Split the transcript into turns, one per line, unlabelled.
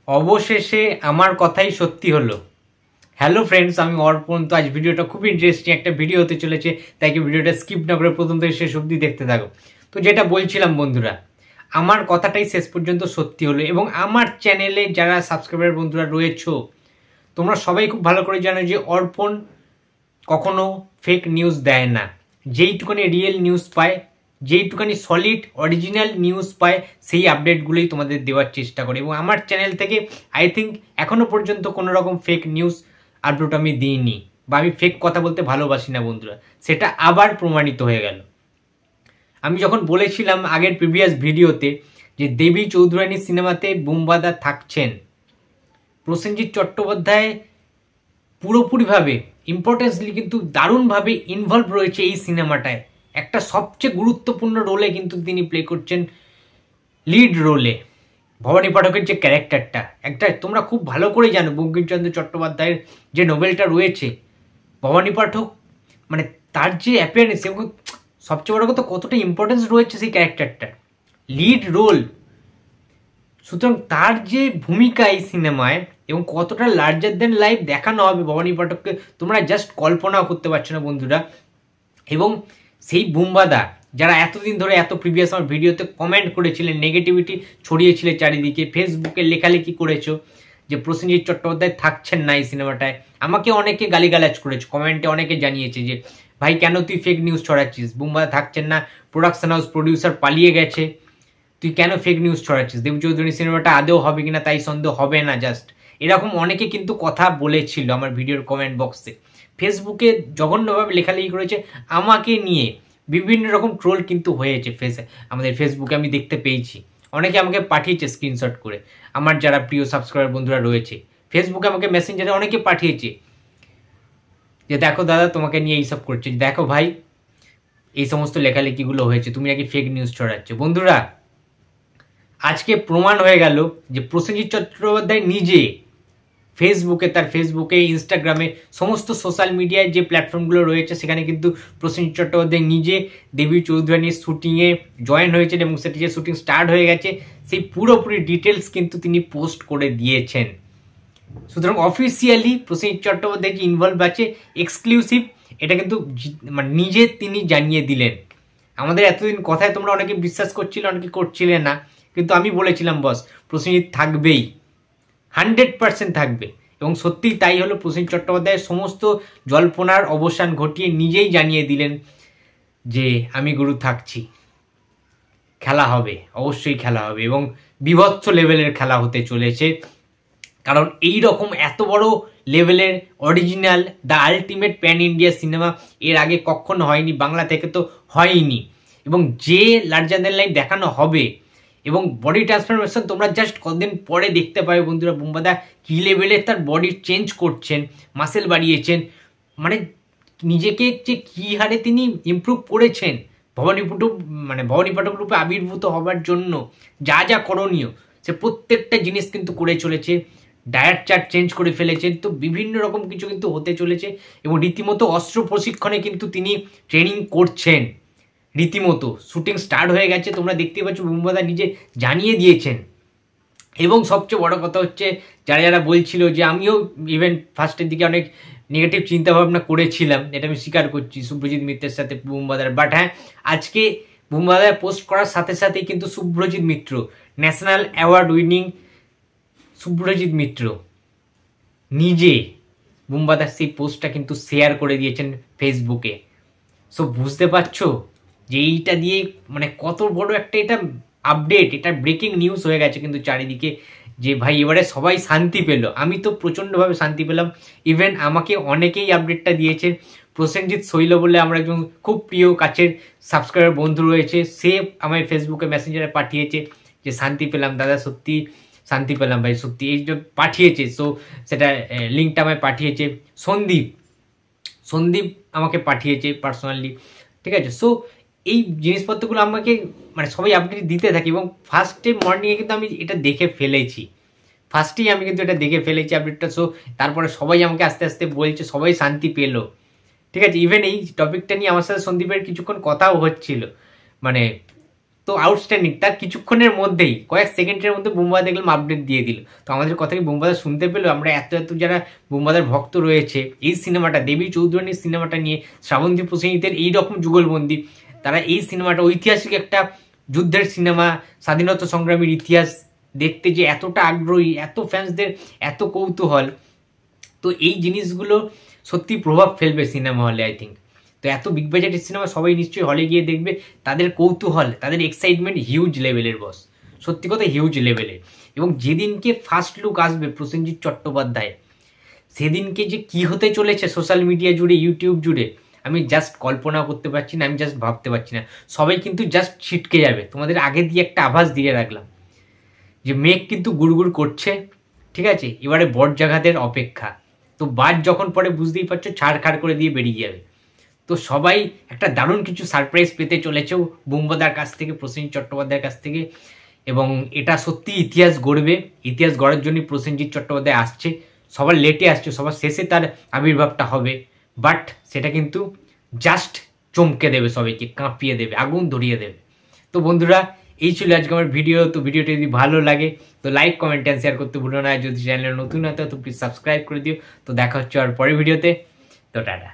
অবশেষে আমার কথাই সত্যি হলো। হ্যালো ফ্রেন্ডস, আমি অর্পণ। তো আজ ভিডিওটা খুব ইন্টারেস্টিং একটা ভিডিও হতে চলেছে, তাই কি ভিডিওটা স্কিপ না করে প্রথম থেকে শেষ অবধি দেখতে থাকো। তো যেটা বলছিলাম বন্ধুরা, আমার কথাটাই শেষ পর্যন্ত সত্যি হলো। এবং আমার চ্যানেলে যারা সাবস্ক্রাইবার বন্ধুরা রয়েছো, তোমরা সবাই খুব ভালো করে জানো যে অর্পণ কখনো ফেক নিউজ দেয় না। যেইটুখানি রিয়েল নিউজ পায়, যেইটুখানি সলিড অরিজিনাল নিউজ পায়, সেই আপডেটগুলোই তোমাদের দেওয়ার চেষ্টা করে। এবং আমার চ্যানেল থেকে আই থিঙ্ক এখনো পর্যন্ত কোনো রকম ফেক নিউজ আপডেট আমি দিইনি, বা আমি ফেক কথা বলতে ভালোবাসি না বন্ধুরা। সেটা আবার প্রমাণিত হয়ে গেল। আমি যখন বলেছিলাম আগের প্রিভিয়াস ভিডিওতে যে দেবী চৌধুরানী সিনেমাতে বুম্বাদা থাকছেন, প্রসেনজিৎ চট্টোপাধ্যায় পুরোপুরিভাবে ইম্পর্টেন্সলি কিন্তু দারুণভাবে ইনভলভ রয়েছে এই সিনেমাটায়। একটা সবচেয়ে গুরুত্বপূর্ণ রোলে কিন্তু তিনি প্লে করছেন, লিড রোলে। ভবানী পাঠকের যে ক্যারেক্টারটা, একটা তোমরা খুব ভালো করে জানো বঙ্কিমচন্দ্র চট্টোপাধ্যায়ের যে নোভেলটা রয়েছে, ভবানী পাঠক মানে তার যে অ্যাপিয়ারেন্স এবং সবচেয়ে বড় কথা কতটা ইম্পর্টেন্স রয়েছে সেই ক্যারেক্টারটার, লিড রোল। সুতরাং তার যে ভূমিকা এই সিনেমায় এবং কতটা লার্জার দেন লাইফ দেখানো হবে ভবানী পাঠককে, তোমরা জাস্ট কল্পনাও করতে পারছো না বন্ধুরা। এবং সেই বুম্বাদা যারা এতদিন ধরে এত প্রিভিয়াস আমার ভিডিওতে কমেন্ট করেছিলেন, নেগেটিভিটি ছড়িয়েছিলে চারিদিকে, ফেসবুকে লেখালেখি করেছো যে প্রসেনজিৎ চট্টোপাধ্যায় থাকছেন না এই সিনেমাটায়, আমাকে অনেকে গালিগালাজ করেছে, কমেন্টে অনেকে জানিয়েছে যে ভাই কেন তুই ফেক নিউজ ছড়াচ্ছিস, বুম্বাদা থাকছেন না, প্রোডাকশন হাউস প্রডিউসার পালিয়ে গেছে, তুই কেন ফেক নিউজ ছড়াচ্ছিস, দেব চৌধুরী সিনেমাটা আদৌ হবে কিনা তাই সন্দেহ, হবে না জাস্ট, এরকম অনেকে কিন্তু কথা বলেছিল আমার ভিডিওর কমেন্ট বক্সে। ফেসবুকে জঘন্যভাবে লেখালেখি করেছে আমাকে নিয়ে, বিভিন্ন রকম ট্রোল কিন্তু হয়েছে আমাদের ফেসবুকে, আমি দেখতে পেয়েছি। অনেকে আমাকে পাঠিয়েছে স্ক্রিনশট করে, আমার যারা প্রিয় সাবস্ক্রাইবার বন্ধুরা রয়েছে ফেসবুকে আমাকে মেসেঞ্জারে অনেকে পাঠিয়েছে যে দেখো দাদা তোমাকে নিয়ে এইসব করছে, দেখো ভাই এই সমস্ত লেখালেখিগুলো হয়েছে, তুমি নাকি ফেক নিউজ ছড়াচ্ছ। বন্ধুরা, আজকে প্রমাণ হয়ে গেল যে প্রসেনজিৎ চট্টোপাধ্যায় নিজে তার ফেসবুকে, ইনস্টাগ্রামে, সমস্ত সোশ্যাল মিডিয়ায় যে প্ল্যাটফর্মগুলো রয়েছে সেখানে কিন্তু প্রসেনজিৎ চট্টোপাধ্যায় নিজে দেবী চৌধুরানীর শুটিংয়ে জয়েন হয়েছেন এবং সেটি যে শুটিং স্টার্ট হয়ে গেছে সেই পুরোপুরি ডিটেলস কিন্তু তিনি পোস্ট করে দিয়েছেন। সুতরাং অফিসিয়ালি প্রসেনজিৎ চট্টোপাধ্যায় যে ইনভলভ আছে, এক্সক্লুসিভ, এটা কিন্তু মানে নিজে তিনি জানিয়ে দিলেন। আমাদের এতদিন কথায় তোমরা অনেকে বিশ্বাস করছিলে, অনেকে করছিলে না, কিন্তু আমি বলেছিলাম বস প্রসেনজিৎ থাকবেই, 100% থাকবে। এবং সত্যিই তাই হলো। প্রসেনজিৎ চট্টোপাধ্যায়ের সমস্ত জল্পনার অবসান ঘটিয়ে নিজেই জানিয়ে দিলেন যে আমি গুরু থাকছি, খেলা হবে, অবশ্যই খেলা হবে এবং বিভৎস লেভেলের খেলা হতে চলেছে। কারণ এই রকম এত বড় লেভেলের original the ultimate pan India cinema এর আগে কখনো হয়নি, বাংলা থেকে তো হয়নি। এবং যে লার্জার দ্যান লাইফ দেখানো হবে এবং বডি ট্রান্সফরমেশন তোমরা জাস্ট কতদিন পরে দেখতে পাবে বন্ধুরা। বুম্বাদা কী লেভেলের তার বডি চেঞ্জ করছেন, মাসেল বাড়িয়েছেন, মানে নিজেকে যে কী হারে তিনি ইমপ্রুভ করেছেন ভবানী পাঠক রূপে আবির্ভূত হবার জন্য যা যা করণীয় সে প্রত্যেকটা জিনিস কিন্তু করে চলেছে। ডায়েট চার্ট চেঞ্জ করে ফেলেছেন, তো বিভিন্ন রকম কিছু কিন্তু হতে চলেছে। এবং রীতিমতো অস্ত্র প্রশিক্ষণে কিন্তু তিনি ট্রেনিং করছেন, রীতিমতো শুটিং স্টার্ট হয়ে গেছে, তোমরা দেখতেই পাচ্ছ, বুম্বাদা নিজে জানিয়ে দিয়েছেন। এবং সবচেয়ে বড় কথা হচ্ছে, যারা যারা বলছিল যে আমিও ইভেন ফার্স্টের দিকে অনেক নেগেটিভ চিন্তাভাবনা করেছিলাম, এটা আমি স্বীকার করছি শুভ্রজিৎ মিত্রের সাথে বুম্বাদার, বাট হ্যাঁ আজকে বুম্বাদার পোস্ট করার সাথে সাথে কিন্তু শুভ্রজিৎ মিত্র, ন্যাশনাল অ্যাওয়ার্ড উইনিং শুভ্রজিৎ মিত্র নিজে বুম্বাদার সেই পোস্টটা কিন্তু শেয়ার করে দিয়েছেন ফেসবুকে। সো বুঝতে পারছো যে এইটা দিয়ে মানে কত বড় একটা এটা আপডেট, এটা ব্রেকিং নিউজ হয়ে গেছে কিন্তু চারিদিকে, যে ভাই এবারে সবাই শান্তি পেল। আমি তো প্রচণ্ডভাবে শান্তি পেলাম। ইভেন আমাকে অনেকেই আপডেটটা দিয়েছে, প্রসেনজিৎ শৈল বলে আমার একজন খুব প্রিয় কাছের সাবস্ক্রাইবার বন্ধু রয়েছে, সে আমায় ফেসবুকে মেসেঞ্জারে পাঠিয়েছে যে শান্তি পেলাম দাদা, সত্যি শান্তি পেলাম ভাই, সত্যি এই যে পাঠিয়েছে। সো সেটা লিঙ্কটা আমায় পাঠিয়েছে সন্দীপ আমাকে পাঠিয়েছে পার্সোনালি, ঠিক আছে। সো এই জিনিসপত্রগুলো আমাকে মানে সবাই আপডেট দিতে থাকি এবং ফার্স্টে মর্নিংয়ে কিন্তু আমি এটা দেখে ফেলেছি, ফার্স্টেই আমি কিন্তু এটা দেখে ফেলেছি আপডেটটা। সো তারপরে সবাই আমাকে আস্তে আস্তে বলছে সবাই শান্তি পেলো, ঠিক আছে। ইভেন এই টপিকটা নিয়ে আমার সাথে সন্দীপের কিছুক্ষণ কথাও হচ্ছিল, মানে তো আউটস্ট্যান্ডিং, তার কিছুক্ষণের মধ্যেই কয়েক সেকেন্ডের মধ্যে বুমবাদা দেখলাম আপডেট দিয়ে দিল। তো আমাদের কথা কি বুমবাদা শুনতে পেলো? আমরা এত যারা বুমবাদার ভক্ত রয়েছে এই সিনেমাটা, দেবী চৌধুরানীর সিনেমাটা নিয়ে, শ্রাবন্তী প্রসেনজিতের এইরকম যুগলবন্দি, তারা এই সিনেমাটা ঐতিহাসিক একটা যুদ্ধের সিনেমা, স্বাধীনতা সংগ্রামীর ইতিহাস দেখতে যে এতটা আগ্রহী, এত ফ্যান্সদের এত কৌতূহল, তো এই জিনিসগুলো সত্যি প্রভাব ফেলবে সিনেমা হলে আই থিঙ্ক। তো এত বিগ বাজেটের সিনেমা সবাই নিশ্চয়ই হলে গিয়ে দেখবে, তাদের কৌতূহল, তাদের এক্সাইটমেন্ট হিউজ লেভেলের বস, সত্যি কথা হিউজ লেভেলের। এবং যেদিনকে ফার্স্ট লুক আসবে প্রসেনজিৎ চট্টোপাধ্যায়, সেদিনকে যে কি হতে চলেছে সোশ্যাল মিডিয়া জুড়ে, ইউটিউব জুড়ে, আমি জাস্ট কল্পনা করতে পারছি না, আমি জাস্ট ভাবতে পারছি না। সবাই কিন্তু জাস্ট ছিটকে যাবে। তোমাদের আগে দিয়ে একটা আভাস দিয়ে রাখলাম যে মেঘ কিন্তু গুড়গুড় করছে, ঠিক আছে, এবারে বটজাগাতের অপেক্ষা। তো বাদ যখন পরে বুঝতেই পারছো ছাড়খাড় করে দিয়ে বেরিয়ে যাবে। তো সবাই একটা দারুণ কিছু সারপ্রাইজ পেতে চলেছেও বুমবাদার কাছ থেকে, প্রসেনজিৎ চট্টোপাধ্যায়ের কাছ থেকে। এবং এটা সত্যি ইতিহাস গড়বে, ইতিহাস গড়ার জন্যই প্রসেনজিৎ চট্টোপাধ্যায় আসছে। সবার লেটে আসছে, সবার শেষে তার আবির্ভাবটা হবে, বাট সেটা কিন্তু জাস্ট চমকে দেবে, সবাইকে কাঁপিয়ে দেবে, আগুন ধরিয়ে দেবে। তো বন্ধুরা, এই ছিল আজকে আমার ভিডিও। তো ভিডিওটি যদি ভালো লাগে তো লাইক, কমেন্ট অ্যান্ড শেয়ার করতে ভুলো না। যদি চ্যানেলে নতুন হয় তো প্লিজ সাবস্ক্রাইব করে দিও। তো দেখা হচ্ছে আর পরের ভিডিওতে। তো টাটা।